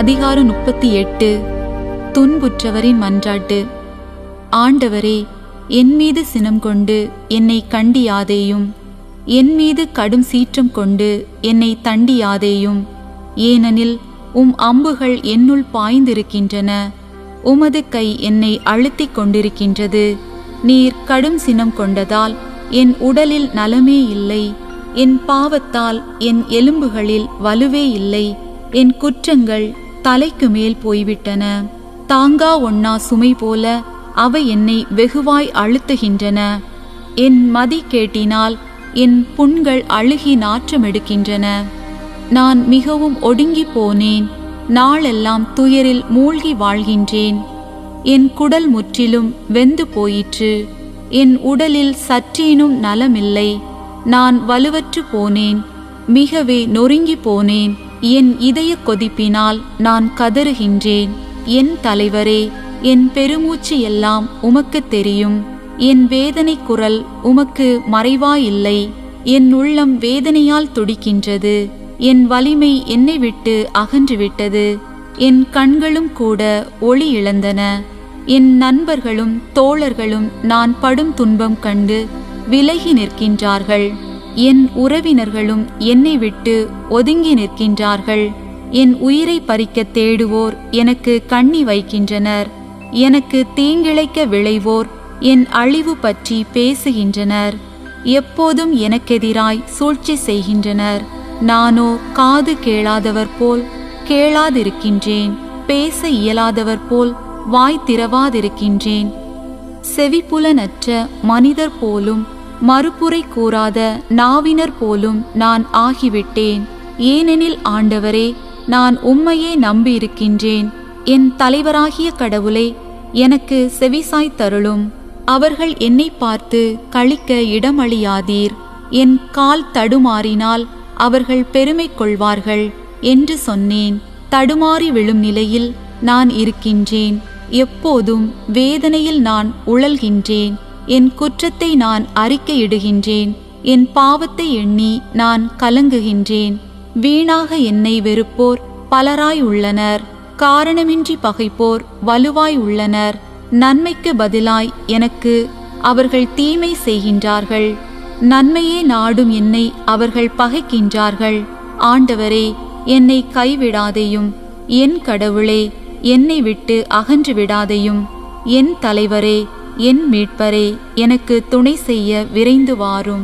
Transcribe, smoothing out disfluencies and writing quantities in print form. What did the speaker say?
அதிகாரம் 38. துன்புற்றவரின் மன்றாட்டு. ஆண்டவரே, என் மீது சினம் கொண்டு என்னை கண்டியாதேயும், என் மீது கடும் சீற்றம் கொண்டு என்னை தண்டியாதேயும். ஏனெனில் உம் அம்புகள் என்னுள் பாய்ந்திருக்கின்றன, உமது கை என்னை அழுத்திக் கொண்டிருக்கின்றது. நீர் கடும் சினம் கொண்டதால் என் உடலில் நலமே இல்லை, என் பாவத்தால் என் எலும்புகளில் வலுவே இல்லை. என் குற்றங்கள் தலைக்கு மேல் போய்விட்டன, தாங்கா ஒண்ணா சுமை போல அவை என்னை வெகுவாய் அழுத்துகின்றன. என் மதி கேட்டினால் என் புண்கள் அழுகி நாற்றமெடுக்கின்றன. நான் மிகவும் ஒடுங்கி போனேன், நாளெல்லாம் துயரில் மூழ்கி வாழ்கின்றேன். என் குடல் முற்றிலும் வெந்து போயிற்று, என் உடலில் சற்றேனும் நலமில்லை. நான் வலுவற்று போனேன், மிகவே நொறுங்கி போனேன். என் இதய கொதிப்பினால் நான் கதறுகின்றேன். என் தலைவரே, என் பெருமூச்சு எல்லாம் உமக்கு தெரியும். என் வேதனை குரல் உமக்கு மறைவாயில்லை. என் உள்ளம் வேதனையால் துடிக்கின்றது, என் வலிமை என்னை விட்டு அகன்றுவிட்டது. என் கண்களும் கூட ஒளி இழந்தன. என் நண்பர்களும் தோழர்களும் நான் படும் துன்பம் கண்டு விலகி நிற்கின்றார்கள். என் உறவினர்களும் என்னை விட்டு ஒதுங்கி நிற்கின்றார்கள். என் உயிரை பறிக்க தேடுவோர் எனக்கு கண்ணி வைக்கின்றனர். எனக்கு தீங்கிழைக்க விளைவோர் என் அழிவு பற்றி பேசுகின்றனர். எப்போதும் எனக்கெதிராய் சூழ்ச்சி செய்கின்றனர். நானோ காது கேளாதவர் போல் கேளாதிருக்கின்றேன், பேச இயலாதவர் போல் வாய் திறவாதிருக்கின்றேன். செவிப்புலனற்ற மனிதர் போலும் மறுப்புரை கூறாத நாவினர் போலும் நான் ஆகிவிட்டேன். ஏனெனில் ஆண்டவரே, நான் உம்மையே நம்பியிருக்கின்றேன். என் தலைவராகிய கடவுளே, எனக்கு செவிசாய் தருளும். அவர்கள் என்னை பார்த்து களிக்க இடமளியாதீர். என் கால் தடுமாறினால் அவர்கள் பெருமை கொள்வார்கள் என்று சொன்னேன். தடுமாறி விழும் நிலையில் நான் இருக்கின்றேன். எப்போதும் வேதனையில் நான் உழல்கின்றேன். என் குற்றத்தை நான் அறிக்கையிடுகின்றேன். என் பாவத்தை எண்ணி நான் கலங்குகின்றேன். வீணாக என்னை வெறுப்போர் பலராய் உள்ளனர், காரணமின்றி பகைப்போர் வலுவாய் உள்ளனர். நன்மைக்கு பதிலாய் எனக்கு அவர்கள் தீமை செய்கின்றார்கள். நன்மையே நாடும் என்னை அவர்கள் பகைக்கின்றார்கள். ஆண்டவரே, என்னை கைவிடாதேயும். என் கடவுளே, என்னை விட்டு அகன்று விடாதேயும். என் தலைவரே, என் மீட்பரே, எனக்கு துணை செய்ய விரைந்து வாரும்.